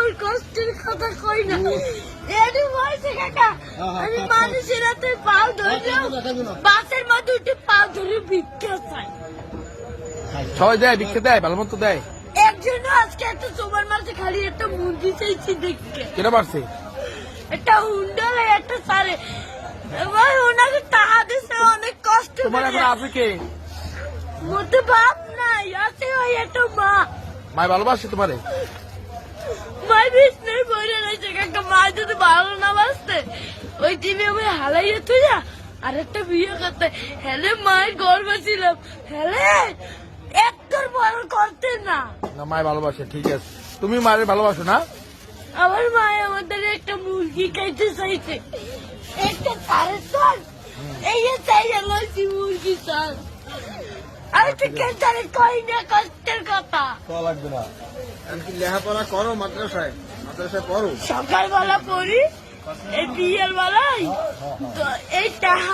আমার কষ্টের কথা কই না। এডি বলছে কাকা, আমি মানুষের হাতে পাও ধরলাম, বাসের মধ্যে উঠে পাও ধরে ভিক্ষা চাই। সবাই দেয়, ভিক্ষা দেয়, ভালো মতো দেয়। একজন আজকে একটা সুপার মার্কেটে খালি একটা মুরগি চাইছি দেখতে। কেটা পারছে? একটা হুন্ডালে একটা সারে ভাই ওনাকে টাকা দিছে অনেক কষ্ট তোমার এখন আছে কে? মতে বাপ নাই, আছে ওই একটা মা। মায় ভালোবাসে তোমারে? মাই বিষ্ণুর বইরে রয়েছে কাকা, মা যদি ভালো না বাসতে ওই টিভি আমি হালাইয়ে তুই আর একটা বিয়ে করতে হেলে মায়ের গর্ব ছিলাম, হেলে একটার বড় করতে না। না, মায় ভালোবাসে, ঠিক আছে। তুমি মায়ের ভালোবাসো না? আমার মায় আমাদের একটা মুরগি খাইতে চাইছে, একটা সাড়ে চার এই চাই লইছি মুরগি চাল। আমি তো কেন্দ্রে কই না কষ্টের কথা। লাগবে না। লেখাপড়া করো, মাদ্রাসায় মাদ্রাসায় পড়ো। সকালবেলা পড়ি, এই বিয়ের বেলায় এই টাকা